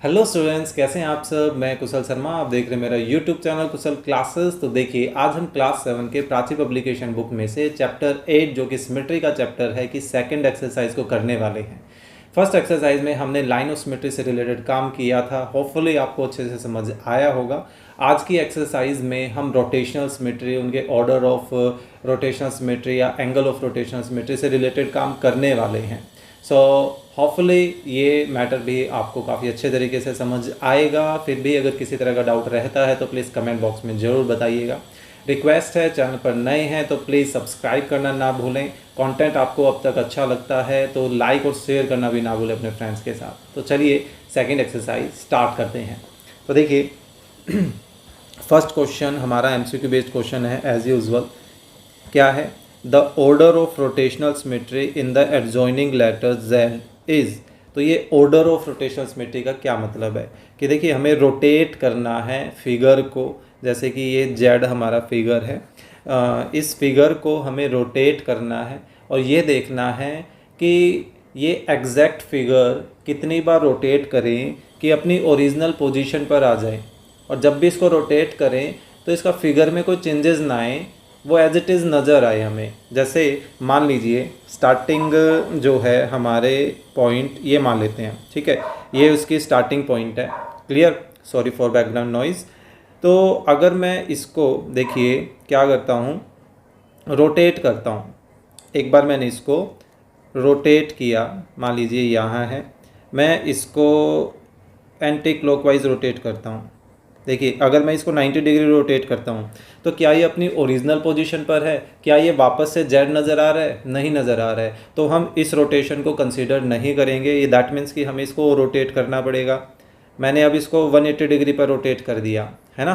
Hello students, कैसे हैं आप सब। मैं कुशल शर्मा, आप देख रहे हैं मेरा यूट्यूब चैनल कुशल क्लासेस। तो देखिए, आज हम क्लास 7 के प्राची पब्लिकेशन बुक में से चैप्टर 8 जो कि सिमेट्री का चैप्टर है कि सेकंड एक्सरसाइज को करने वाले हैं। फर्स्ट एक्सरसाइज में हमने लाइन ऑफ सिमेट्री से रिलेटेड काम किया था। होपफुली आपको अच्छे से समझ आया होगा। आज की एक्सरसाइज में हम रोटेशनल सिमेट्री, उनके ऑर्डर ऑफ रोटेशनल सिमेट्री या एंगल ऑफ रोटेशनल सिमेट्री से रिलेटेड काम करने वाले हैं। सो होपफुली ये मैटर भी आपको काफ़ी अच्छे तरीके से समझ आएगा। फिर भी अगर किसी तरह का डाउट रहता है तो प्लीज़ कमेंट बॉक्स में ज़रूर बताइएगा। रिक्वेस्ट है, चैनल पर नए हैं तो प्लीज़ सब्सक्राइब करना ना भूलें। कंटेंट आपको अब तक अच्छा लगता है तो लाइक और शेयर करना भी ना भूलें अपने फ्रेंड्स के साथ। तो चलिए सेकंड एक्सरसाइज स्टार्ट करते हैं। तो देखिए फर्स्ट क्वेश्चन हमारा एमसीक्यू बेस्ड क्वेश्चन है एज यूजुअल। क्या है? The order of rotational symmetry in the adjoining letter Z is. तो ये ऑर्डर ऑफ रोटेशनल सिमेट्री का क्या मतलब है कि देखिए हमें रोटेट करना है फिगर को। जैसे कि ये जेड हमारा फिगर है, इस फिगर को हमें रोटेट करना है और ये देखना है कि ये एग्जैक्ट फिगर कितनी बार रोटेट करें कि अपनी ओरिजिनल पोजीशन पर आ जाए। और जब भी इसको रोटेट करें तो इसका फिगर में कोई चेंजेस ना आए, वो एज इट इज़ नज़र आए हमें। जैसे मान लीजिए स्टार्टिंग जो है हमारे पॉइंट, ये मान लेते हैं, ठीक है, ये उसकी स्टार्टिंग पॉइंट है। Clear? Sorry for background noise. तो अगर मैं इसको देखिए क्या करता हूँ, रोटेट करता हूँ। एक बार मैंने इसको रोटेट किया, मान लीजिए यहाँ है, मैं इसको एंटी क्लॉकवाइज रोटेट करता हूँ। देखिए अगर मैं इसको 90 डिग्री रोटेट करता हूँ तो क्या ये अपनी ओरिजिनल पोजीशन पर है? क्या ये वापस से जेड नज़र आ रहा है? नहीं नज़र आ रहा है। तो हम इस रोटेशन को कंसीडर नहीं करेंगे। ये दैट मीन्स कि हमें इसको रोटेट करना पड़ेगा। मैंने अब इसको 180 डिग्री पर रोटेट कर दिया है ना।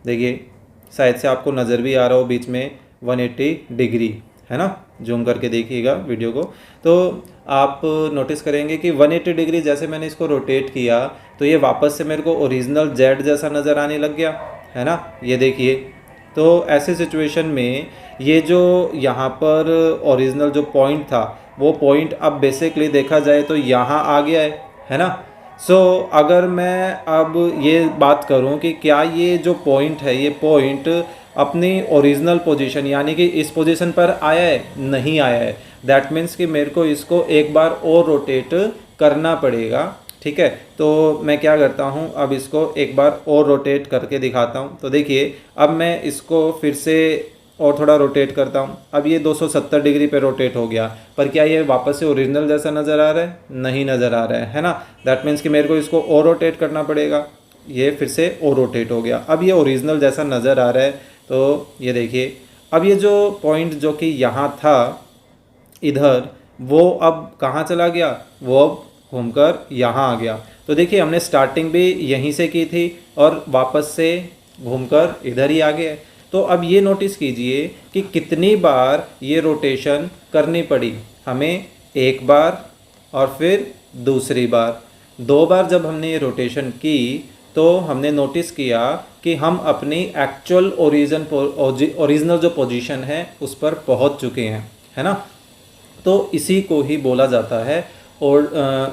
देखिए शायद से आपको नज़र भी आ रहा हो बीच में 180 डिग्री, है ना। जूम करके देखिएगा वीडियो को तो आप नोटिस करेंगे कि 180 डिग्री जैसे मैंने इसको रोटेट किया तो ये वापस से मेरे को ओरिजिनल जेड जैसा नज़र आने लग गया, है ना। ये देखिए, तो ऐसे सिचुएशन में ये जो यहाँ पर ओरिजिनल जो पॉइंट था वो पॉइंट अब बेसिकली देखा जाए तो यहाँ आ गया है ना। अगर मैं अब ये बात करूँ कि क्या ये जो पॉइंट है ये पॉइंट अपनी ओरिजिनल पोजीशन यानी कि इस पोजीशन पर आया है? नहीं आया है। दैट मीन्स कि मेरे को इसको एक बार और रोटेट करना पड़ेगा, ठीक है। तो मैं क्या करता हूँ, अब इसको एक बार और रोटेट करके दिखाता हूँ। तो देखिए अब मैं इसको फिर से और थोड़ा रोटेट करता हूँ। अब ये 270 डिग्री पे रोटेट हो गया, पर क्या ये वापस से ओरिजिनल जैसा नज़र आ रहा है? नहीं नज़र आ रहा है ना। दैट मीन्स कि मेरे को इसको और रोटेट करना पड़ेगा। ये फिर से और रोटेट हो गया, अब ये ओरिजिनल जैसा नज़र आ रहा है। तो ये देखिए अब ये जो पॉइंट जो कि यहाँ था इधर, वो अब कहाँ चला गया? वो अब घूमकर यहाँ आ गया। तो देखिए हमने स्टार्टिंग भी यहीं से की थी और वापस से घूमकर इधर ही आ गया। तो अब ये नोटिस कीजिए कि कितनी बार ये रोटेशन करनी पड़ी हमें। एक बार और फिर दूसरी बार, दो बार जब हमने ये रोटेशन की तो हमने नोटिस किया कि हम अपनी एक्चुअल ओरिजिनल जो पोजीशन है उस पर पहुंच चुके हैं, है ना। तो इसी को ही बोला जाता है और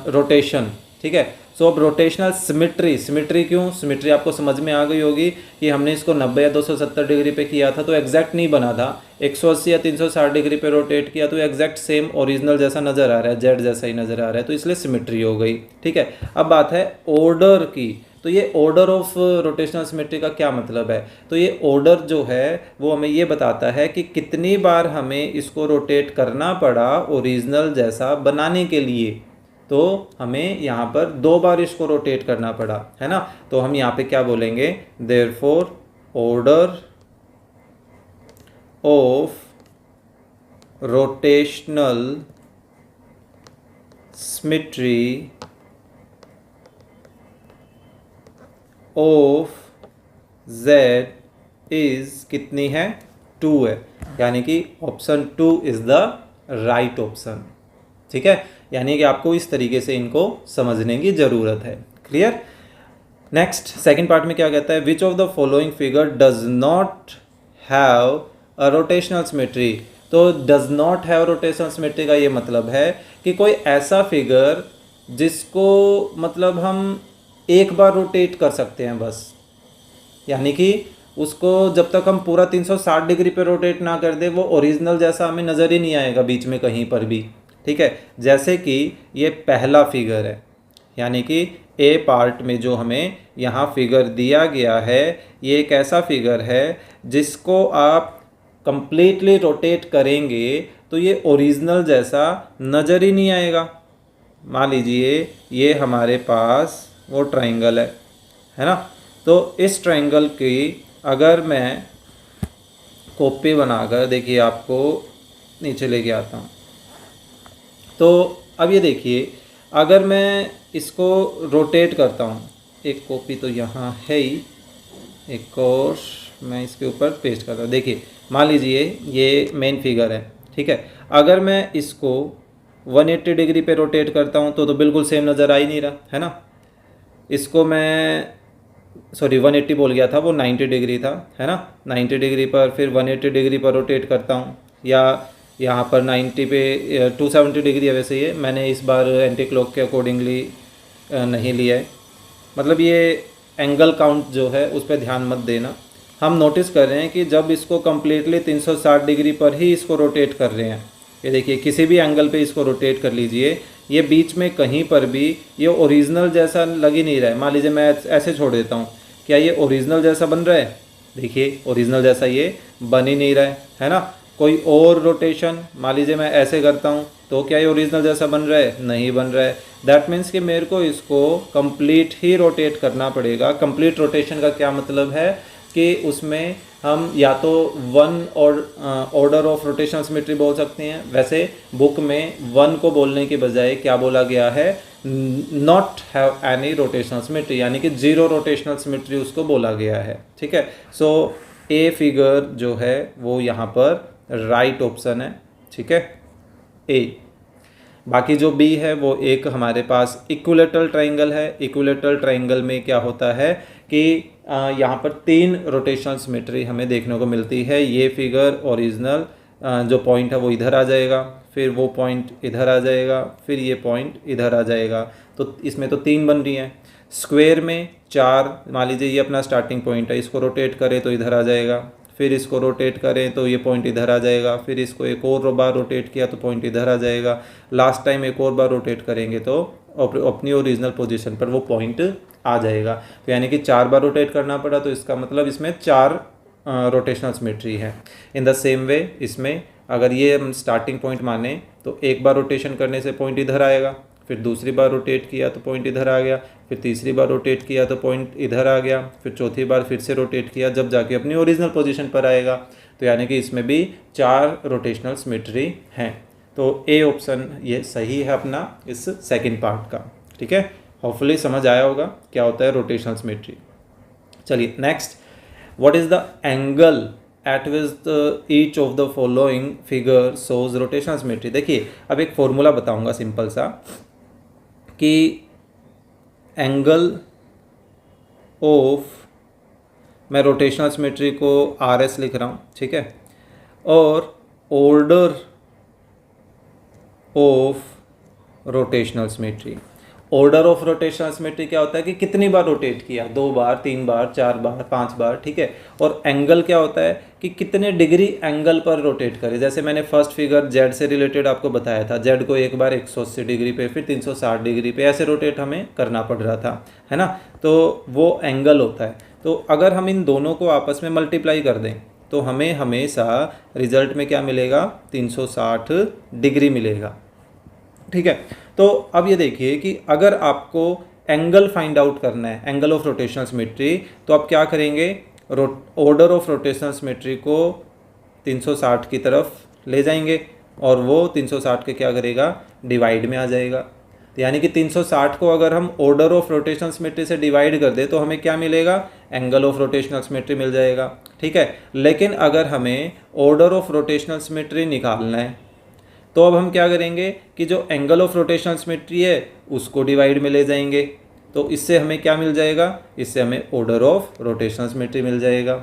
रोटेशन, ठीक है। अब रोटेशनल सिमेट्री, सिमेट्री क्यों? सिमेट्री आपको समझ में आ गई होगी कि हमने इसको 90 या 270 डिग्री पे किया था तो एग्जैक्ट नहीं बना था। 180 या 360 डिग्री पे रोटेट किया तो एग्जैक्ट सेम ओरिजिनल जैसा नज़र आ रहा है, जेड जैसा ही नज़र आ रहा है, तो इसलिए सिमेट्री हो गई, ठीक है। अब बात है ऑर्डर की। तो ये ऑर्डर ऑफ रोटेशनल सिमेट्री का क्या मतलब है? तो ये ऑर्डर जो है वो हमें ये बताता है कि कितनी बार हमें इसको रोटेट करना पड़ा ओरिजिनल जैसा बनाने के लिए। तो हमें यहाँ पर दो बार इसको रोटेट करना पड़ा, है ना। तो हम यहाँ पे क्या बोलेंगे? Therefore order of rotational symmetry of z is कितनी है? 2 है, यानी कि option 2 is the right option, ठीक है। यानी कि आपको इस तरीके से इनको समझने की ज़रूरत है। क्लियर? नेक्स्ट सेकंड पार्ट में क्या कहता है? Which of the following figure does not have a rotational symmetry. तो does not have rotational symmetry का ये मतलब है कि कोई ऐसा फिगर जिसको मतलब हम एक बार रोटेट कर सकते हैं बस, यानी कि उसको जब तक हम पूरा 360 डिग्री पे रोटेट ना कर दे वो ओरिजिनल जैसा हमें नज़र ही नहीं आएगा बीच में कहीं पर भी। ठीक है, जैसे कि ये पहला फिगर है, यानी कि ए पार्ट में जो हमें यहाँ फिगर दिया गया है ये एक ऐसा फिगर है जिसको आप कंप्लीटली रोटेट करेंगे तो ये ओरिजिनल जैसा नज़र ही नहीं आएगा। मान लीजिए ये हमारे पास वो ट्रायंगल है ना, तो इस ट्रायंगल की अगर मैं कॉपी बनाकर देखिए आपको नीचे लेके आता हूँ, तो अब ये देखिए अगर मैं इसको रोटेट करता हूँ, एक कॉपी तो यहाँ है ही, एक और मैं इसके ऊपर पेस्ट करता हूँ। देखिए मान लीजिए ये मेन फिगर है, ठीक है, अगर मैं इसको 180 डिग्री पे रोटेट करता हूँ तो बिल्कुल सेम नज़र आ ही नहीं रहा है ना। इसको मैं 180 बोल गया था, वो 90 डिग्री था है ना। 90 डिग्री पर फिर 180 डिग्री पर रोटेट करता हूँ, या यहाँ पर 90 पे 270 डिग्री है वैसे ये, मैंने इस बार एंटी क्लॉक के अकॉर्डिंगली नहीं लिया है, मतलब ये एंगल काउंट जो है उस पर ध्यान मत देना। हम नोटिस कर रहे हैं कि जब इसको कम्प्लीटली 360 डिग्री पर ही इसको रोटेट कर रहे हैं, ये देखिए किसी भी एंगल पे इसको रोटेट कर लीजिए, ये बीच में कहीं पर भी ये ओरिजिनल जैसा लग ही नहीं रहा है। मान लीजिए मैं ऐसे छोड़ देता हूँ, क्या ये ओरिजिनल जैसा बन रहा है? देखिए ओरिजिनल जैसा ये बन ही नहीं रहा है ना। कोई और रोटेशन मान लीजिए मैं ऐसे करता हूँ तो क्या ये ओरिजिनल जैसा बन रहा है? नहीं बन रहा है। दैट मीन्स कि मेरे को इसको कंप्लीट ही रोटेट करना पड़ेगा। कंप्लीट रोटेशन का क्या मतलब है कि उसमें हम या तो वन और ऑर्डर ऑफ रोटेशनल सिमेट्री बोल सकते हैं, वैसे बुक में वन को बोलने के बजाय क्या बोला गया है, not have any rotational symmetry, यानी कि जीरो रोटेशनल सिमेट्री उसको बोला गया है। ठीक है, सो ए फिगर जो है वो यहाँ पर राइट ऑप्शन है। ठीक है, ए। बाकी जो बी है वो एक हमारे पास इक्विलेटरल ट्रायंगल है। इक्विलेटरल ट्रायंगल में क्या होता है कि यहाँ पर 3 रोटेशनल सिमेट्री हमें देखने को मिलती है। ये फिगर ओरिजिनल जो पॉइंट है वो इधर आ जाएगा, फिर वो पॉइंट इधर आ जाएगा, फिर ये पॉइंट इधर आ जाएगा, तो इसमें तो 3 बन रही हैं। स्क्वायर में 4, मान लीजिए ये अपना स्टार्टिंग पॉइंट है, इसको रोटेट करें तो इधर आ जाएगा, फिर इसको रोटेट करें तो ये पॉइंट इधर आ जाएगा, फिर इसको एक और बार रोटेट किया तो पॉइंट इधर आ जाएगा, लास्ट टाइम एक और बार रोटेट करेंगे तो अपनी ओरिजिनल पोजीशन पर वो पॉइंट आ जाएगा। तो यानी कि 4 बार रोटेट करना पड़ा, तो इसका मतलब इसमें 4 रोटेशनल सिमेट्री है। इन द सेम वे इसमें अगर ये हम स्टार्टिंग पॉइंट माने तो एक बार रोटेशन करने से पॉइंट इधर आएगा, फिर दूसरी बार रोटेट किया तो पॉइंट इधर आ गया, फिर तीसरी बार रोटेट किया तो पॉइंट इधर आ गया, फिर चौथी बार फिर से रोटेट किया, जब जाके अपनी ओरिजिनल पोजीशन पर आएगा। तो यानी कि इसमें भी 4 रोटेशनल सिमेट्री हैं। तो ए ऑप्शन ये सही है अपना इस सेकंड पार्ट का। ठीक है, होपफुली समझ आया होगा क्या होता है रोटेशनल सिमेट्री। चलिए next, what is the angle eight which each of the following figure shows rotational symmetry. देखिए अब एक फॉर्मूला बताऊंगा सिंपल सा कि एंगल ऑफ, मैं रोटेशनल सिमेट्री को आर एस लिख रहा हूँ, ठीक है, और order of rotational symmetry. Order of rotational symmetry क्या होता है कि कितनी बार रोटेट किया, 2 बार, 3 बार, 4 बार, 5 बार, ठीक है। और एंगल क्या होता है कि कितने डिग्री एंगल पर रोटेट करे। जैसे मैंने फर्स्ट फिगर जेड से रिलेटेड आपको बताया था, जेड को एक बार 180 डिग्री पे, फिर 360 डिग्री पे ऐसे रोटेट हमें करना पड़ रहा था, है ना। तो वो एंगल होता है। तो अगर हम इन दोनों को आपस में मल्टीप्लाई कर दें तो हमें हमेशा रिजल्ट में क्या मिलेगा, 360 डिग्री मिलेगा। ठीक है, तो अब ये देखिए कि अगर आपको एंगल फाइंड आउट करना है, एंगल ऑफ रोटेशनल सिमेट्री, तो आप क्या करेंगे, ऑर्डर ऑफ रोटेशनल सिमेट्री को 360 की तरफ ले जाएंगे और वो 360 के क्या करेगा, डिवाइड में आ जाएगा। तो यानी कि 360 को अगर हम ऑर्डर ऑफ रोटेशनल सिमेट्री से डिवाइड कर दे तो हमें क्या मिलेगा, एंगल ऑफ रोटेशनल सिमेट्री मिल जाएगा। ठीक है, लेकिन अगर हमें ऑर्डर ऑफ रोटेशनल सिमेट्री निकालना है तो अब हम क्या करेंगे कि जो एंगल ऑफ रोटेशनल सिमेट्री है उसको डिवाइड में ले जाएंगे, तो इससे हमें क्या मिल जाएगा, इससे हमें ऑर्डर ऑफ रोटेशनल सिमेट्री मिल जाएगा।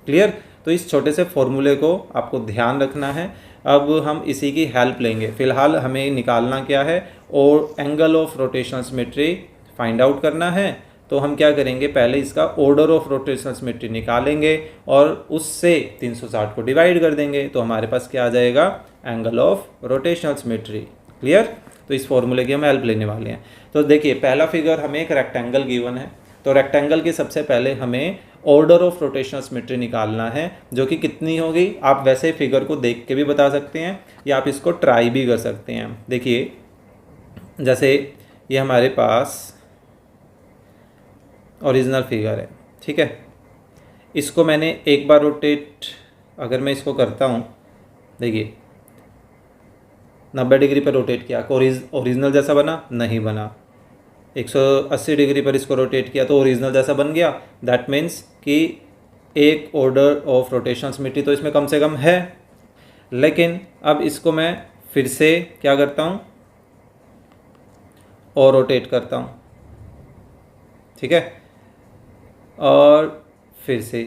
क्लियर। तो इस छोटे से फॉर्मूले को आपको ध्यान रखना है। अब हम इसी की हेल्प लेंगे। फिलहाल हमें निकालना क्या है, और angle of rotational symmetry find out करना है। तो हम क्या करेंगे, पहले इसका ऑर्डर ऑफ रोटेशनल सिमेट्री निकालेंगे और उससे 360 को डिवाइड कर देंगे, तो हमारे पास क्या आ जाएगा, angle of rotational symmetry. Clear. तो इस फॉर्मूले की हम हेल्प लेने वाले हैं। तो देखिए पहला फिगर हमें एक रेक्टेंगल गिवन है, तो रेक्टेंगल के सबसे पहले हमें ऑर्डर ऑफ रोटेशनल सिमेट्री निकालना है, जो कि कितनी होगी। आप वैसे फिगर को देख के भी बता सकते हैं या आप इसको ट्राई भी कर सकते हैं। देखिए जैसे ये हमारे पास ओरिजिनल फिगर है, ठीक है, इसको मैंने एक बार रोटेट अगर मैं इसको करता हूँ, देखिए 90 डिग्री पर रोटेट किया, ओरिजिनल जैसा बना, नहीं बना। 180 डिग्री पर इसको रोटेट किया तो ओरिजिनल जैसा बन गया। दैट मीन्स कि एक ऑर्डर ऑफ रोटेशनल सिमेट्री तो इसमें कम से कम है। लेकिन अब इसको मैं फिर से क्या करता हूँ, और रोटेट करता हूँ, ठीक है, और फिर से,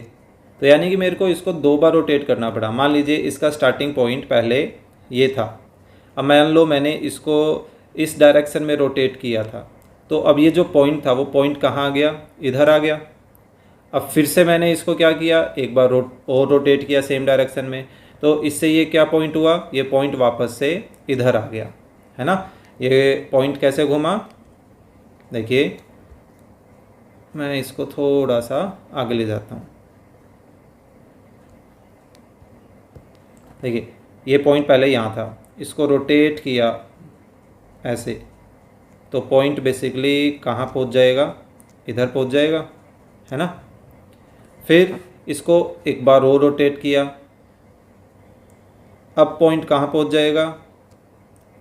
तो यानी कि मेरे को इसको 2 बार रोटेट करना पड़ा। मान लीजिए इसका स्टार्टिंग पॉइंट पहले ये था, अब मान लो मैंने इसको इस डायरेक्शन में रोटेट किया था, तो अब ये जो पॉइंट था वो पॉइंट कहाँ आ गया, इधर आ गया। अब फिर से मैंने इसको क्या किया, एक बार और रोटेट किया सेम डायरेक्शन में, तो इससे ये क्या पॉइंट हुआ, ये पॉइंट वापस से इधर आ गया, है ना। ये पॉइंट कैसे घूमा, देखिए मैं इसको थोड़ा सा आगे ले जाता हूँ। देखिए ये पॉइंट पहले यहाँ था, इसको रोटेट किया ऐसे, तो पॉइंट बेसिकली कहाँ पहुँच जाएगा, इधर पहुँच जाएगा, है ना। फिर इसको एक बार और रोटेट किया, अब पॉइंट कहाँ पहुँच जाएगा,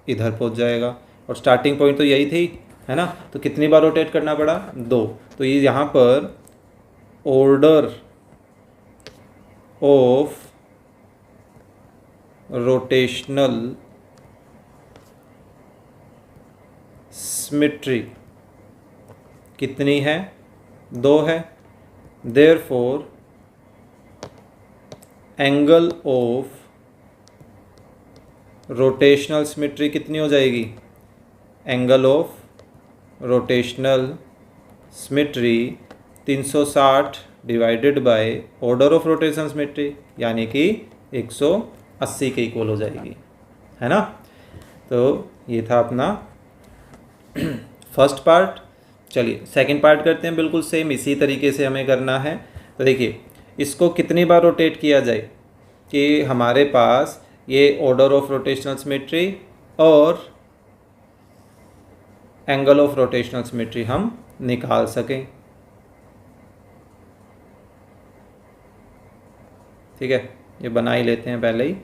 इधर पहुँच जाएगा, और स्टार्टिंग पॉइंट तो यही थी, है ना। तो कितनी बार रोटेट करना पड़ा, 2। तो ये यहाँ पर ऑर्डर ऑफ रोटेशनल सिमेट्री कितनी है, 2 है। Therefore angle of rotational symmetry कितनी हो जाएगी, angle of rotational symmetry 360 divided by order of rotational symmetry, यानी कि 180 के इक्वल हो जाएगी, है ना। तो ये था अपना फर्स्ट पार्ट। चलिए सेकंड पार्ट करते हैं, बिल्कुल सेम इसी तरीके से हमें करना है। तो देखिए इसको कितनी बार रोटेट किया जाए कि हमारे पास ये ऑर्डर ऑफ रोटेशनल सिमेट्री और एंगल ऑफ रोटेशनल सिमेट्री हम निकाल सकें, ठीक है। ये बना ही लेते हैं पहले ही।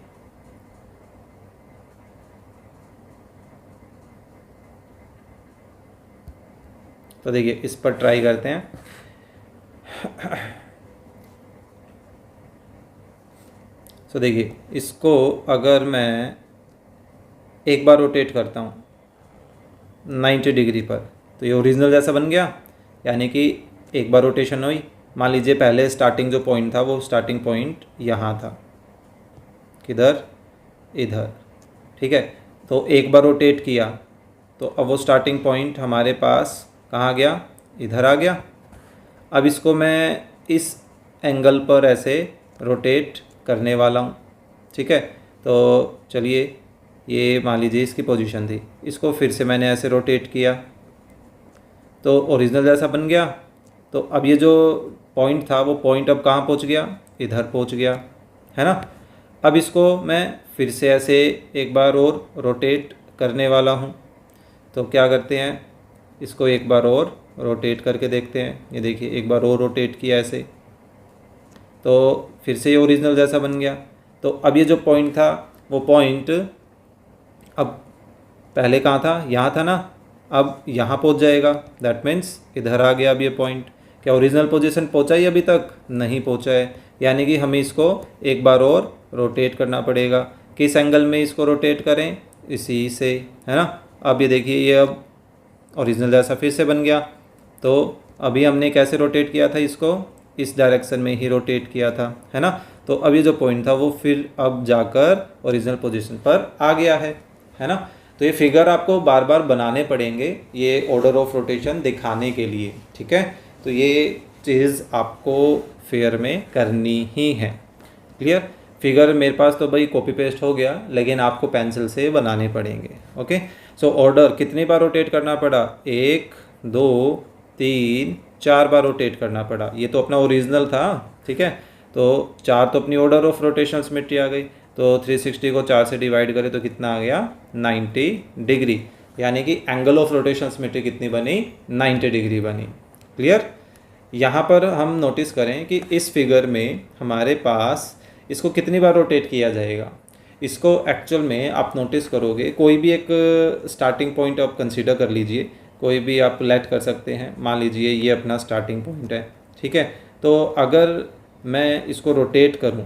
तो देखिए इस पर ट्राई करते हैं। तो देखिए इसको अगर मैं एक बार रोटेट करता हूँ 90 डिग्री पर, तो ये ओरिजिनल जैसा बन गया, यानी कि एक बार रोटेशन हुई। मान लीजिए पहले स्टार्टिंग जो पॉइंट था वो स्टार्टिंग पॉइंट यहाँ था, किधर, इधर, ठीक है। तो एक बार रोटेट किया तो अब वो स्टार्टिंग पॉइंट हमारे पास कहाँ गया, इधर आ गया। अब इसको मैं इस एंगल पर ऐसे रोटेट करने वाला हूँ, ठीक है। तो चलिए ये मान लीजिए इसकी पोजीशन थी, इसको फिर से मैंने ऐसे रोटेट किया तो ओरिजिनल जैसा बन गया। तो अब ये जो पॉइंट था वो पॉइंट अब कहाँ पहुँच गया, इधर पहुँच गया, है ना। अब इसको मैं फिर से ऐसे एक बार और रोटेट करने वाला हूँ। तो क्या करते हैं, इसको एक बार और रोटेट करके देखते हैं। ये देखिए एक बार और रोटेट किया ऐसे, तो फिर से ये ओरिजिनल जैसा बन गया। तो अब ये जो पॉइंट था वो पॉइंट अब पहले कहाँ था, यहाँ था ना, अब यहाँ पहुँच जाएगा। दैट मीन्स इधर आ गया अब ये पॉइंट। क्या ओरिजिनल पोजीशन पहुँचा ही अभी तक, नहीं पहुँचा है, यानी कि हमें इसको एक बार और रोटेट करना पड़ेगा। किस एंगल में इसको रोटेट करें, इसी से, है ना। अब ये देखिए ये अब ओरिजिनल जैसा फिर से बन गया। तो अभी हमने कैसे रोटेट किया था, इसको इस डायरेक्शन में ही रोटेट किया था, है ना। तो अब ये जो पॉइंट था वो फिर अब जाकर ओरिजिनल पोजीशन पर आ गया है ना। तो ये फिगर आपको बार बार बनाने पड़ेंगे ये ऑर्डर ऑफ रोटेशन दिखाने के लिए, ठीक है। तो ये चीज़ आपको फिगर में करनी ही है। क्लियर? फिगर मेरे पास तो भाई कॉपी पेस्ट हो गया, लेकिन आपको पेंसिल से बनाने पड़ेंगे। ओके, सो ऑर्डर कितनी बार रोटेट करना पड़ा? 1 2 3 4 बार रोटेट करना पड़ा। ये तो अपना ओरिजिनल था, ठीक है, तो 4 तो अपनी ऑर्डर ऑफ रोटेशनल सिमेट्री आ गई। तो 360 को 4 से डिवाइड करें तो कितना आ गया? 90 डिग्री। यानी कि एंगल ऑफ रोटेशनल सिमेट्री कितनी बनी? 90 डिग्री बनी। क्लियर? यहाँ पर हम नोटिस करें कि इस फिगर में हमारे पास इसको कितनी बार रोटेट किया जाएगा। इसको एक्चुअल में आप नोटिस करोगे, कोई भी एक स्टार्टिंग पॉइंट आप कंसीडर कर लीजिए, कोई भी आप लेट कर सकते हैं। मान लीजिए ये अपना स्टार्टिंग पॉइंट है, ठीक है। तो अगर मैं इसको रोटेट करूं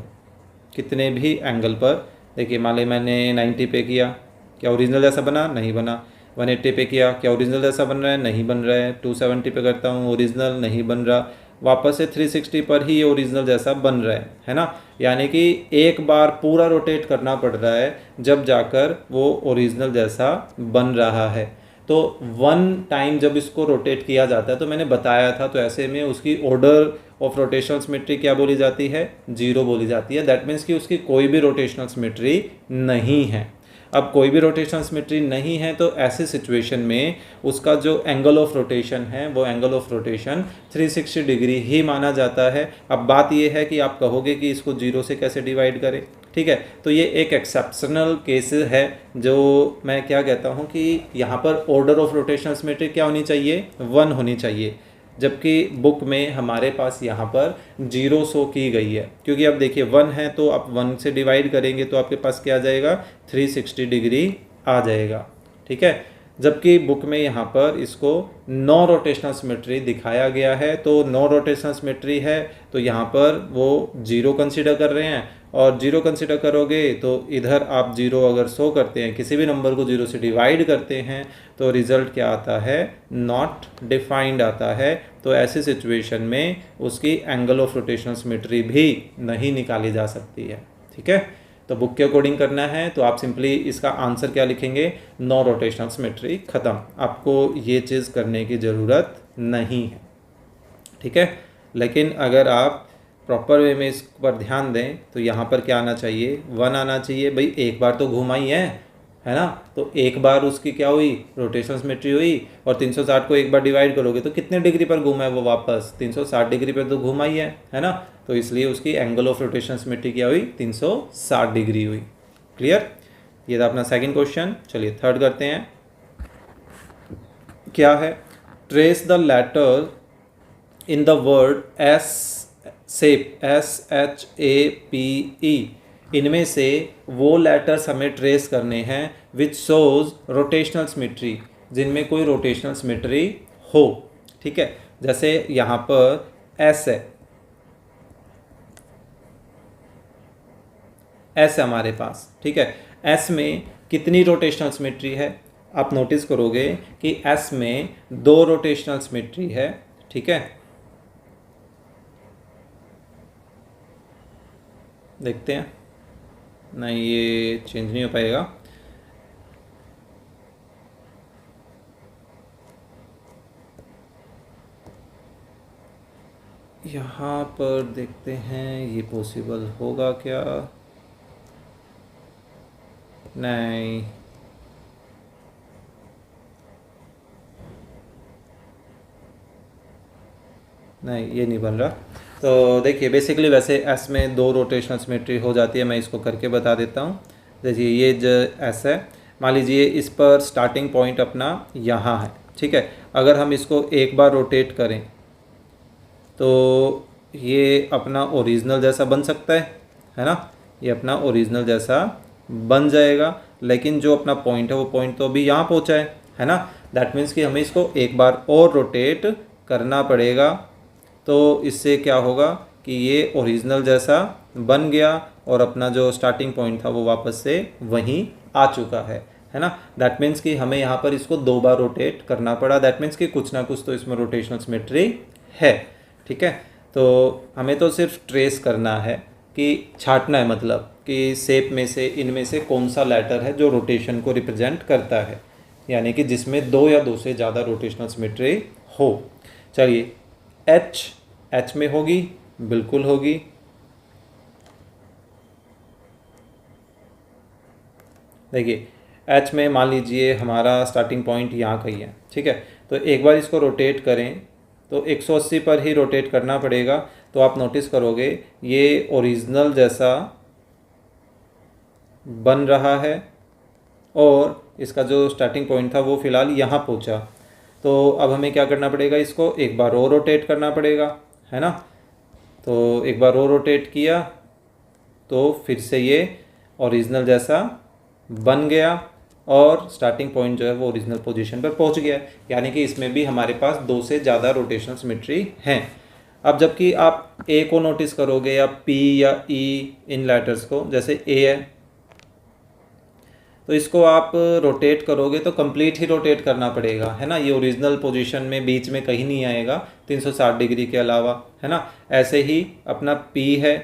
कितने भी एंगल पर, देखिए मान ली मैंने 90 पे किया, क्या ओरिजिनल जैसा बना? नहीं बना। 180 पे किया, क्या ओरिजिनल जैसा बन रहा है? नहीं बन रहा है। 270 पे करता हूँ, ओरिजिनल नहीं बन रहा। वापस से 360 पर ही ये ओरिजिनल जैसा बन रहा है ना। यानी कि एक बार पूरा रोटेट करना पड़ रहा है जब जाकर वो ओरिजिनल जैसा बन रहा है। तो 1 टाइम जब इसको रोटेट किया जाता है, तो मैंने बताया था, तो ऐसे में उसकी ऑर्डर ऑफ रोटेशनल सिमेट्री क्या बोली जाती है? 0 बोली जाती है। दैट मीन्स कि उसकी कोई भी रोटेशनल सिमेट्री नहीं है। अब कोई भी रोटेशनल सिमेट्री नहीं है, तो ऐसी सिचुएशन में उसका जो एंगल ऑफ रोटेशन है वो एंगल ऑफ रोटेशन 360 डिग्री ही माना जाता है। अब बात ये है कि आप कहोगे कि इसको 0 से कैसे डिवाइड करें, ठीक है। तो ये एक एक्सेप्शनल केस है, जो मैं क्या कहता हूँ कि यहाँ पर ऑर्डर ऑफ रोटेशनल सिमेट्री क्या होनी चाहिए? 1 होनी चाहिए, जबकि बुक में हमारे पास यहाँ पर 0 शो की गई है। क्योंकि अब देखिए 1 है, तो आप 1 से डिवाइड करेंगे तो आपके पास क्या आ जाएगा? 360 डिग्री आ जाएगा, ठीक है। जबकि बुक में यहाँ पर इसको नो रोटेशनल सिमेट्री दिखाया गया है। तो नो रोटेशनल सिमेट्री है, तो यहाँ पर वो 0 कंसीडर कर रहे हैं, और 0 कंसीडर करोगे तो इधर आप 0 अगर शो करते हैं, किसी भी नंबर को 0 से डिवाइड करते हैं, तो रिज़ल्ट क्या आता है? नॉट डिफाइंड आता है। तो ऐसी सिचुएशन में उसकी एंगल ऑफ रोटेशनल सिमेट्री भी नहीं निकाली जा सकती है, ठीक है। तो बुक के अकॉर्डिंग करना है तो आप सिंपली इसका आंसर क्या लिखेंगे? नो रोटेशनल सिमेट्री, ख़त्म। आपको ये चीज़ करने की ज़रूरत नहीं है, ठीक है। लेकिन अगर आप प्रॉपर वे में इस पर ध्यान दें तो यहाँ पर क्या आना चाहिए? 1 आना चाहिए। भाई एक बार तो घुमाई है ना, तो एक बार उसकी क्या हुई? रोटेशनल सिमेट्री हुई। और 360 को एक बार डिवाइड करोगे तो कितने डिग्री पर घूमा है वो? वापस 360 डिग्री पर तो घुमाई है ना। तो इसलिए उसकी एंगल ऑफ रोटेशनल सिमेट्री क्या हुई? 360 डिग्री हुई। क्लियर? ये था अपना सेकंड क्वेश्चन। चलिए थर्ड करते हैं। क्या है? Trace the letter in the word S shape, SHAPE। इनमें से वो लेटर्स हमें ट्रेस करने हैं विच शोज रोटेशनल सिमेट्री, जिनमें कोई रोटेशनल सिमेट्री हो, ठीक है। जैसे यहाँ पर एस है, एस है हमारे पास, ठीक है। एस में कितनी रोटेशनल सिमेट्री है? आप नोटिस करोगे कि एस में 2 रोटेशनल सिमेट्री है, ठीक है। देखते हैं, नहीं ये चेंज नहीं हो पाएगा। यहाँ पर देखते हैं ये पॉसिबल होगा क्या? नहीं, नहीं ये नहीं बन रहा। तो देखिए बेसिकली वैसे एस में 2 रोटेशनल सिमेट्री हो जाती है। मैं इसको करके बता देता हूँ। देखिए ये जो एस है, मान लीजिए इस पर स्टार्टिंग पॉइंट अपना यहाँ है, ठीक है। अगर हम इसको एक बार रोटेट करें तो ये अपना ओरिजिनल जैसा बन सकता है ना। ये अपना ओरिजिनल जैसा बन जाएगा, लेकिन जो अपना पॉइंट है वो पॉइंट तो अभी यहाँ पहुँचा है ना। दैट मीन्स कि हमें इसको एक बार और रोटेट करना पड़ेगा। तो इससे क्या होगा कि ये ओरिजिनल जैसा बन गया और अपना जो स्टार्टिंग पॉइंट था वो वापस से वहीं आ चुका है ना। दैट मीन्स कि हमें यहाँ पर इसको 2 बार रोटेट करना पड़ा। दैट मीन्स कि कुछ ना कुछ तो इसमें रोटेशनल सिमेट्री है, ठीक है। तो हमें तो सिर्फ ट्रेस करना है कि छांटना है, मतलब कि शेप में से इनमें से कौन सा लेटर है जो रोटेशन को रिप्रेजेंट करता है, यानी कि जिसमें 2 या 2 से ज़्यादा रोटेशनल सिमेट्री हो। चलिए एच में होगी, बिल्कुल होगी। देखिए एच में मान लीजिए हमारा स्टार्टिंग पॉइंट यहाँ का ही है, ठीक है। तो एक बार इसको रोटेट करें तो 180 पर ही रोटेट करना पड़ेगा। तो आप नोटिस करोगे ये ओरिजिनल जैसा बन रहा है और इसका जो स्टार्टिंग पॉइंट था वो फ़िलहाल यहाँ पहुँचा। तो अब हमें क्या करना पड़ेगा, इसको एक बार और रोटेट करना पड़ेगा, है ना। तो एक बार और रोटेट किया तो फिर से ये ओरिजिनल जैसा बन गया और स्टार्टिंग पॉइंट जो है वो ओरिजिनल पोजीशन पर पहुंच गया। यानी कि इसमें भी हमारे पास 2 से ज़्यादा रोटेशनल सिमेट्री हैं। अब जबकि आप ए को नोटिस करोगे या पी या ई इन लेटर्स को, जैसे ए है तो इसको आप रोटेट करोगे तो कंप्लीट ही रोटेट करना पड़ेगा, है ना। ये ओरिजिनल पोजीशन में बीच में कहीं नहीं आएगा 360 डिग्री के अलावा, है ना। ऐसे ही अपना पी है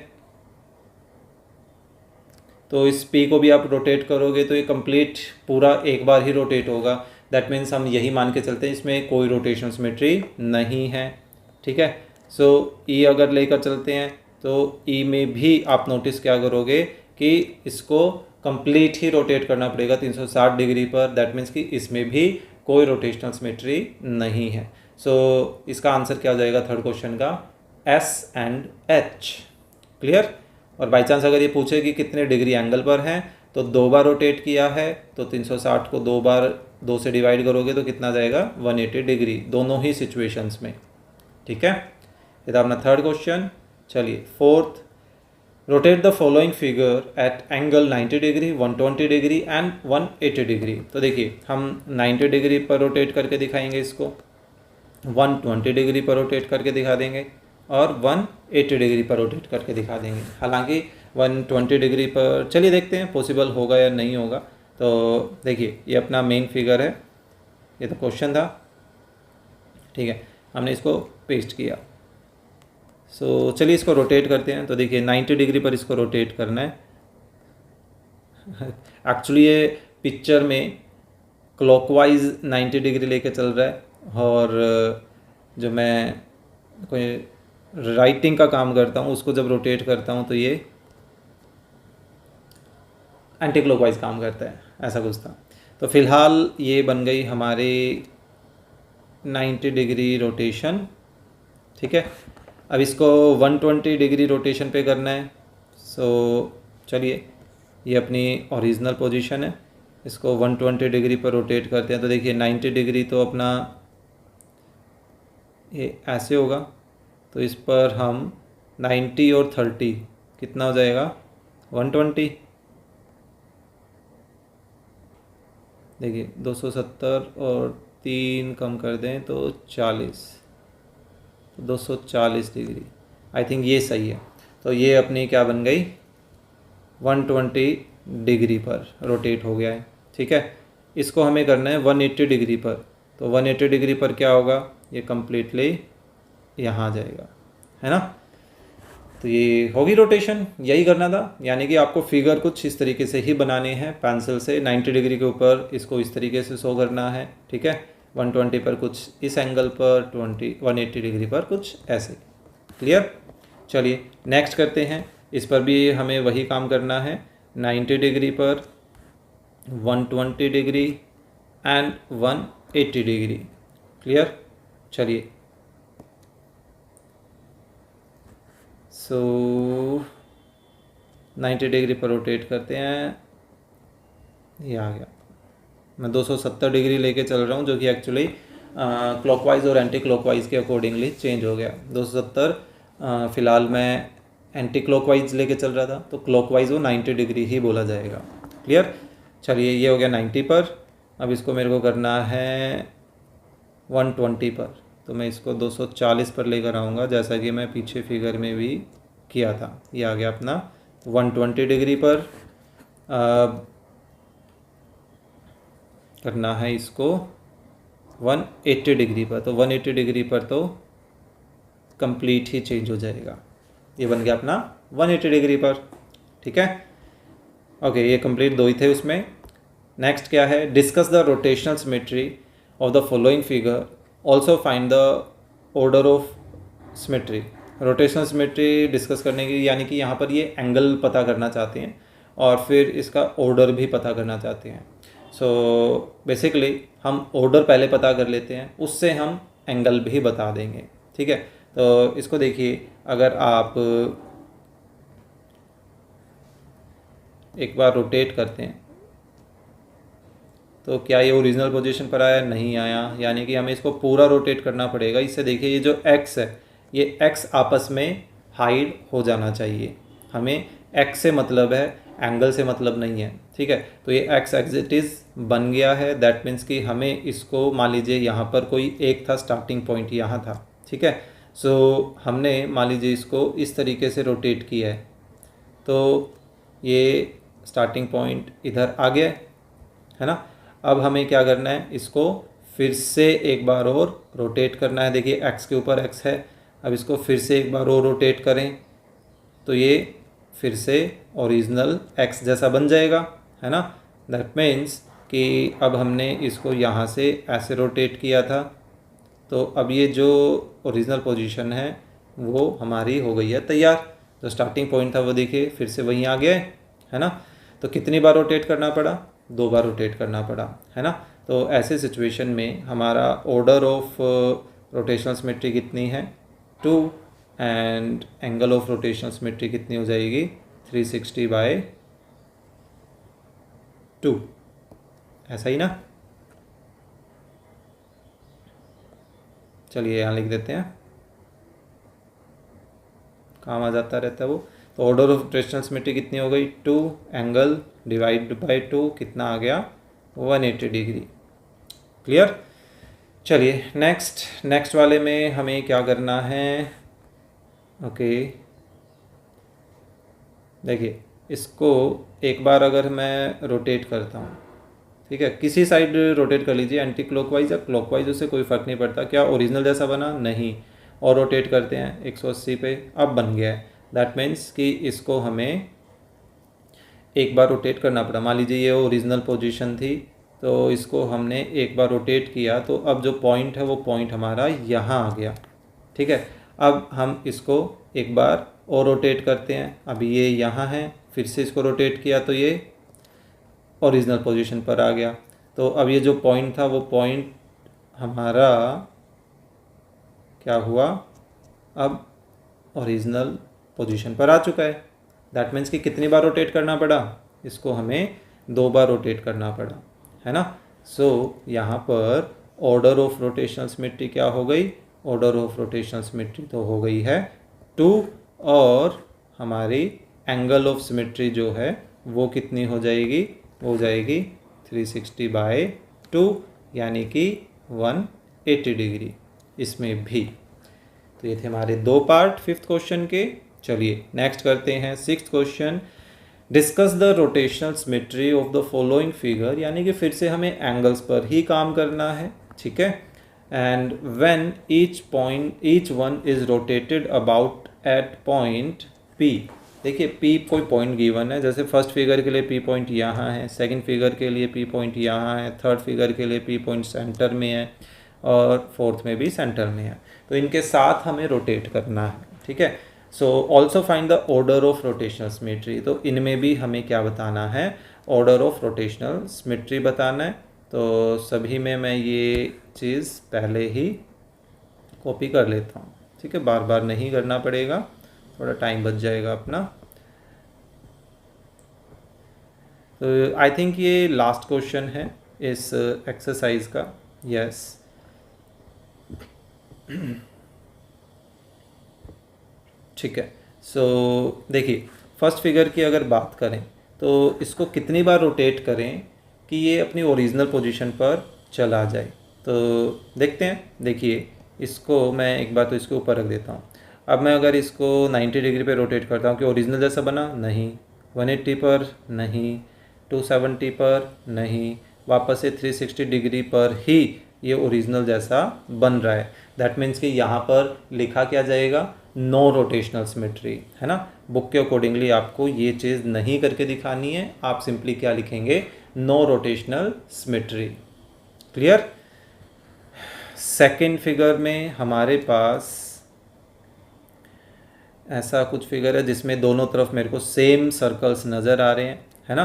तो इस पी को भी आप रोटेट करोगे तो ये कंप्लीट पूरा एक बार ही रोटेट होगा। दैट मीन्स हम यही मान के चलते हैं इसमें कोई रोटेशन सिमेट्री नहीं है, ठीक है। सो ई अगर लेकर चलते हैं तो ई में भी आप नोटिस क्या करोगे कि इसको कंप्लीट ही रोटेट करना पड़ेगा 360 डिग्री पर। दैट मीन्स कि इसमें भी कोई रोटेशनल सिमेट्री नहीं है। सो इसका आंसर क्या हो जाएगा थर्ड क्वेश्चन का, एस एंड एच। क्लियर। और बाई चांस अगर ये पूछे कि कितने डिग्री एंगल पर हैं तो 2 बार रोटेट किया है तो 360 को 2 बार 2 से डिवाइड करोगे तो कितना जाएगा 180 डिग्री, दोनों ही सिचुएशंस में, ठीक है। ये था अपना थर्ड क्वेश्चन। चलिए fourth, rotate the following figure at angle 90 degree, 120 degree and 180 degree. तो देखिए हम 90 डिग्री पर रोटेट करके दिखाएंगे इसको, 120 डिग्री पर रोटेट करके दिखा देंगे और 180 डिग्री पर रोटेट करके दिखा देंगे। हालांकि 120 डिग्री पर चलिए देखते हैं पॉसिबल होगा या नहीं होगा। तो देखिए ये अपना मेन फिगर है, ये तो क्वेश्चन था, ठीक है। हमने इसको पेस्ट किया। सो चलिए इसको रोटेट करते हैं। तो देखिए 90 डिग्री पर इसको रोटेट करना है। एक्चुअली ये पिक्चर में क्लॉकवाइज 90 डिग्री लेके चल रहा है और जो मैं कोई राइटिंग का काम करता हूँ उसको जब रोटेट करता हूँ तो ये एंटी क्लॉकवाइज काम करता है, ऐसा कुछ था। तो फिलहाल ये बन गई हमारी 90 डिग्री रोटेशन, ठीक है। अब इसको 120 डिग्री रोटेशन पे करना है। सो चलिए ये अपनी ओरिजिनल पोजीशन है, इसको 120 डिग्री पर रोटेट करते हैं। तो देखिए 90 डिग्री तो अपना ये ऐसे होगा, तो इस पर हम 90 और 30 कितना हो जाएगा 120। देखिए 270 और 3 कम कर दें तो 40, 240 डिग्री। आई थिंक ये सही है। तो ये अपनी क्या बन गई 120 डिग्री पर रोटेट हो गया है, ठीक है। इसको हमें करना है 180 डिग्री पर। तो 180 डिग्री पर क्या होगा, ये कम्प्लीटली यहाँ आ जाएगा, है ना। तो ये होगी रोटेशन, यही करना था। यानी कि आपको फिगर कुछ इस तरीके से ही बनाने हैं पेंसिल से। 90 डिग्री के ऊपर इसको इस तरीके से शो करना है, ठीक है। 120 पर कुछ इस एंगल पर, 180 डिग्री पर कुछ ऐसे। क्लियर। चलिए नेक्स्ट करते हैं। इस पर भी हमें वही काम करना है, 90 डिग्री पर, 120 डिग्री एंड 180 डिग्री। क्लियर। चलिए सो 90 डिग्री पर रोटेट करते हैं। ये आ गया। मैं 270 डिग्री लेके चल रहा हूँ जो कि एक्चुअली क्लॉकवाइज और एंटी क्लॉकवाइज के अकॉर्डिंगली चेंज हो गया। 270 फ़िलहाल मैं एंटी क्लॉकवाइज लेके चल रहा था, तो क्लॉकवाइज वो 90 डिग्री ही बोला जाएगा। क्लियर। चलिए ये हो गया 90 पर। अब इसको मेरे को करना है 120 पर। तो मैं इसको 240 पर लेकर आऊँगा, जैसा कि मैं पीछे फिगर में भी किया था। ये आ गया अपना 120 डिग्री पर। करना है इसको 180 डिग्री पर। तो 180 डिग्री पर तो कंप्लीट ही चेंज हो जाएगा। ये बन गया अपना 180 डिग्री पर, ठीक है। ओके, ये कंप्लीट 2 ही थे उसमें। नेक्स्ट क्या है, discuss the rotational symmetry of the following figure, also find the order of symmetry, rotational symmetry discuss करने की, यानी कि यहाँ पर ये एंगल पता करना चाहते हैं और फिर इसका ऑर्डर भी पता करना चाहते हैं। सो बेसिकली हम ऑर्डर पहले पता कर लेते हैं, उससे हम एंगल भी बता देंगे। ठीक है, तो इसको देखिए, अगर आप एक बार रोटेट करते हैं तो क्या ये ओरिजिनल पोजीशन पर आया? नहीं आया, यानी कि हमें इसको पूरा रोटेट करना पड़ेगा। इससे देखिए ये जो x है, ये x आपस में हाइड हो जाना चाहिए। हमें x से मतलब है, एंगल से मतलब नहीं है। ठीक है, तो ये x एज इट इज़ बन गया है। दैट मीन्स कि हमें इसको, मान लीजिए यहाँ पर कोई एक था स्टार्टिंग पॉइंट, यहाँ था। ठीक है, सो हमने मान लीजिए इसको इस तरीके से रोटेट किया है, तो ये स्टार्टिंग पॉइंट इधर आ गया है ना। अब हमें क्या करना है, इसको फिर से एक बार और रोटेट करना है। देखिए x के ऊपर x है, अब इसको फिर से एक बार और रोटेट करें तो ये फिर से ओरिजिनल x जैसा बन जाएगा, है ना। दैट मीन्स कि अब हमने इसको यहाँ से ऐसे रोटेट किया था, तो अब ये जो ओरिजिनल पोजीशन है वो हमारी हो गई है तैयार। जो स्टार्टिंग पॉइंट था वो देखिए फिर से वहीं आ गया है ना। तो कितनी बार रोटेट करना पड़ा? 2 बार रोटेट करना पड़ा, है ना। तो ऐसे सिचुएशन में हमारा ऑर्डर ऑफ रोटेशनल सिमेट्री कितनी है? 2, and angle of rotational symmetry कितनी हो जाएगी? 360/2, ऐसा ही ना। चलिए यहाँ लिख देते हैं, काम आ जाता रहता है वो। तो ऑर्डर ऑफ रोटेशनल सिमेट्री कितनी हो गई? 2, एंगल डिवाइड बाय 2 कितना आ गया? 180 डिग्री। क्लियर। चलिए नेक्स्ट वाले में हमें क्या करना है? ओके, देखिए इसको एक बार अगर मैं रोटेट करता हूँ, ठीक है, किसी साइड रोटेट कर लीजिए, एंटी क्लॉकवाइज या क्लॉकवाइज, उससे कोई फ़र्क नहीं पड़ता। क्या ओरिजिनल जैसा बना? नहीं। और रोटेट करते हैं 180 पे, अब बन गया है। दैट मीन्स कि इसको हमें एक बार रोटेट करना पड़ा। मान लीजिए ये ओरिजिनल पोजीशन थी, तो इसको हमने एक बार रोटेट किया, तो अब जो पॉइंट है वो पॉइंट हमारा यहाँ आ गया। ठीक है, अब हम इसको एक बार और रोटेट करते हैं। अभी ये यहाँ है, फिर से इसको रोटेट किया तो ये ओरिजिनल पोजीशन पर आ गया। तो अब ये जो पॉइंट था वो पॉइंट हमारा क्या हुआ? अब ओरिजिनल पोजीशन पर आ चुका है। दैट मीन्स कि कितनी बार रोटेट करना पड़ा? इसको हमें 2 बार रोटेट करना पड़ा, है ना। सो यहाँ पर ऑर्डर ऑफ रोटेशनल सिमेट्री क्या हो गई? ऑर्डर ऑफ रोटेशनल सिमेट्री तो हो गई है 2, और हमारी एंगल ऑफ सिमेट्री जो है वो कितनी हो जाएगी? हो जाएगी 360/2, यानी कि 180 डिग्री इसमें भी। तो ये थे हमारे 2 पार्ट 5th क्वेश्चन के। चलिए नेक्स्ट करते हैं 6th question. Discuss the rotational symmetry of the following figure, यानी कि फिर से हमें एंगल्स पर ही काम करना है। ठीक है, and when each one is rotated about at point P। देखिए P कोई पॉइंट गिवन है, जैसे फर्स्ट फिगर के लिए P पॉइंट यहाँ है, सेकंड फिगर के लिए P पॉइंट यहाँ है, थर्ड फिगर के लिए P पॉइंट सेंटर में है, और फोर्थ में भी सेंटर में है। तो इनके साथ हमें रोटेट करना है। ठीक है, so also find the order of rotational symmetry. तो इनमें भी हमें क्या बताना है? ऑर्डर ऑफ रोटेशनल सिमेट्री बताना है। तो सभी में मैं ये चीज़ पहले ही कॉपी कर लेता हूँ। ठीक है, बार बार नहीं करना पड़ेगा, थोड़ा टाइम बच जाएगा अपना। तो आई थिंक ये लास्ट क्वेश्चन है इस एक्सरसाइज का। यस, ठीक है। सो देखिए फर्स्ट फिगर की अगर बात करें तो इसको कितनी बार रोटेट करें कि ये अपनी ओरिजिनल पोजीशन पर चला जाए? तो देखते हैं। देखिए इसको मैं एक बार तो इसके ऊपर रख देता हूँ। अब मैं अगर इसको 90 डिग्री पे रोटेट करता हूँ कि ओरिजिनल जैसा बना? नहीं। 180 पर? नहीं। 270 पर? नहीं। वापस से 360 डिग्री पर ही ये ओरिजिनल जैसा बन रहा है। दैट मीन्स कि यहाँ पर लिखा क्या जाएगा? नो रोटेशनल सिमेट्री, है ना। बुक के अकॉर्डिंगली आपको ये चीज़ नहीं करके दिखानी है, आप सिंपली क्या लिखेंगे? No rotational symmetry. Clear. Second figure में हमारे पास ऐसा कुछ फिगर है जिसमें दोनों तरफ मेरे को सेम सर्कल्स नज़र आ रहे हैं, है ना।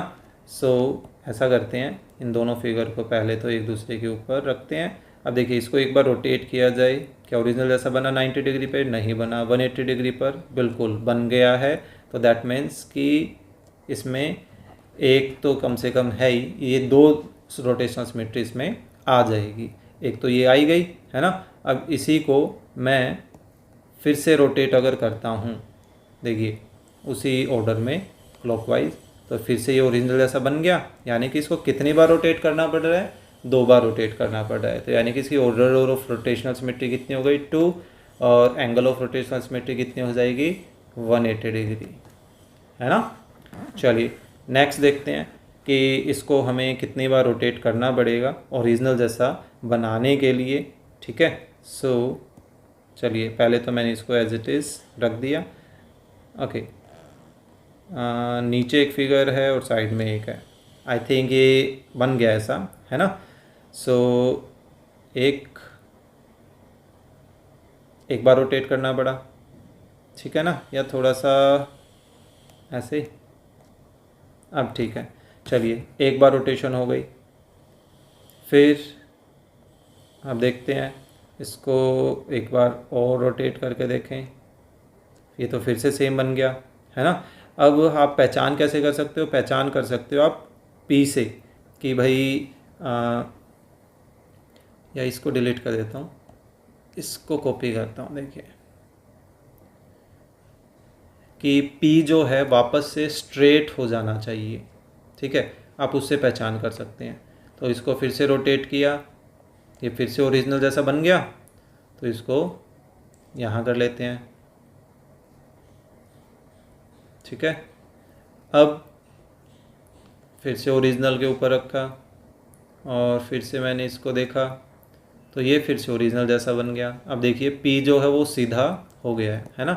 सो ऐसा करते हैं, इन दोनों फिगर को पहले तो एक दूसरे के ऊपर रखते हैं। अब देखिए इसको एक बार रोटेट किया जाए, क्या ओरिजिनल जैसा बना 90 डिग्री पे? नहीं बना। 180 डिग्री पर बिल्कुल बन गया है। तो दैट मीन्स कि इसमें एक तो कम से कम है ही, ये 2 रोटेशनल सिमेट्री इसमें आ जाएगी। एक तो ये आई गई, है ना। अब इसी को मैं फिर से रोटेट अगर करता हूँ, देखिए उसी ऑर्डर में क्लॉकवाइज, तो फिर से ये ओरिजिनल जैसा बन गया। यानी कि इसको कितनी बार रोटेट करना पड़ रहा है? 2 बार रोटेट करना पड़ रहा है। तो यानी कि इसकी ऑर्डर ऑफ रोटेशनल सिमेट्री कितनी हो गई? 2, और एंगल ऑफ रोटेशनल सिमेट्री कितनी हो जाएगी? 180 डिग्री, है ना। चलिए नेक्स्ट देखते हैं कि इसको हमें कितनी बार रोटेट करना पड़ेगा ओरिजिनल जैसा बनाने के लिए, ठीक है। सो चलिए पहले तो मैंने इसको एज इट इज़ रख दिया, ओके। नीचे एक फिगर है और साइड में एक है। आई थिंक ये बन गया ऐसा, है ना। सो एक बार रोटेट करना पड़ा, ठीक है ना, या थोड़ा सा ऐसे। अब ठीक है, चलिए एक बार रोटेशन हो गई। फिर अब देखते हैं इसको एक बार और रोटेट करके देखें, ये तो फिर से सेम बन गया, है ना। अब आप पहचान कैसे कर सकते हो? पहचान कर सकते हो आप पी से, कि भाई या इसको डिलीट कर देता हूँ, इसको कॉपी करता हूँ। देखिए कि पी जो है वापस से स्ट्रेट हो जाना चाहिए, ठीक है। आप उससे पहचान कर सकते हैं। तो इसको फिर से रोटेट किया, ये फिर से ओरिजिनल जैसा बन गया। तो इसको यहाँ कर लेते हैं, ठीक है। अब फिर से ओरिजिनल के ऊपर रखा और फिर से मैंने इसको देखा, तो ये फिर से ओरिजिनल जैसा बन गया। अब देखिए पी जो है वो सीधा हो गया है ना।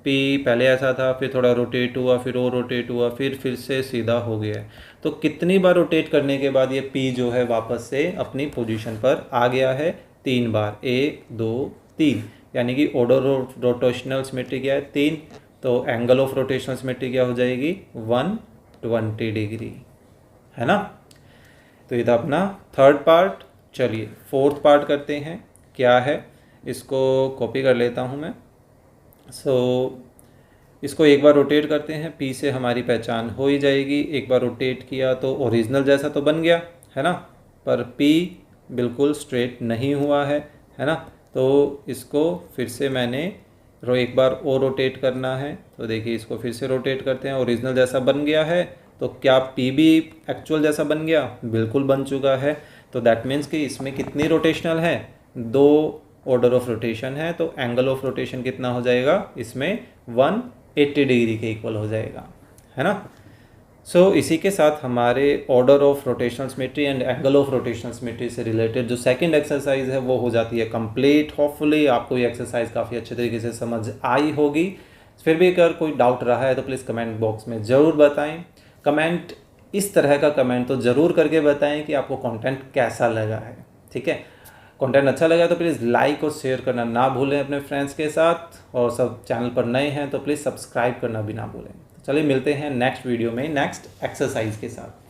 पी पहले ऐसा था, फिर थोड़ा रोटेट हुआ, फिर और रोटेट हुआ, फिर से सीधा हो गया है। तो कितनी बार रोटेट करने के बाद ये पी जो है वापस से अपनी पोजीशन पर आ गया है? 3 बार, 1 2 3। यानी कि ऑर्डर ऑफ रोटेशनल सिमेट्री क्या है? 3। तो एंगल ऑफ रोटेशनल सिमेट्री क्या हो जाएगी? 120 डिग्री, है ना। तो ये था अपना थर्ड पार्ट। चलिए फोर्थ पार्ट करते हैं। क्या है? इसको कॉपी कर लेता हूँ मैं। सो इसको एक बार रोटेट करते हैं, पी से हमारी पहचान हो ही जाएगी। एक बार रोटेट किया तो ओरिजिनल जैसा तो बन गया, है ना, पर पी बिल्कुल स्ट्रेट नहीं हुआ है ना। तो इसको फिर से मैंने एक बार और रोटेट करना है। तो देखिए इसको फिर से रोटेट करते हैं, ओरिजिनल जैसा बन गया है। तो क्या पी भी एक्चुअल जैसा बन गया? बिल्कुल बन चुका है। तो दैट मीन्स कि इसमें कितनी रोटेशनल है? 2 ऑर्डर ऑफ रोटेशन है। तो एंगल ऑफ रोटेशन कितना हो जाएगा? इसमें 180 डिग्री के इक्वल हो जाएगा, है ना। सो इसी के साथ हमारे order of rotational symmetry and angle of rotational symmetry से रिलेटेड जो सेकंड एक्सरसाइज है वो हो जाती है कंप्लीट। होपफुली आपको ये एक्सरसाइज काफ़ी अच्छे तरीके से समझ आई होगी। फिर भी अगर कोई डाउट रहा है तो प्लीज़ कमेंट बॉक्स में ज़रूर बताएं। कमेंट इस तरह का कमेंट तो ज़रूर करके बताएं कि आपको कंटेंट कैसा लगा है, ठीक है। कंटेंट अच्छा लगा तो प्लीज़ लाइक और शेयर करना ना भूलें अपने फ्रेंड्स के साथ, और सब चैनल पर नए हैं तो प्लीज़ सब्सक्राइब करना भी ना भूलें। चलिए मिलते हैं नेक्स्ट वीडियो में नेक्स्ट एक्सरसाइज के साथ।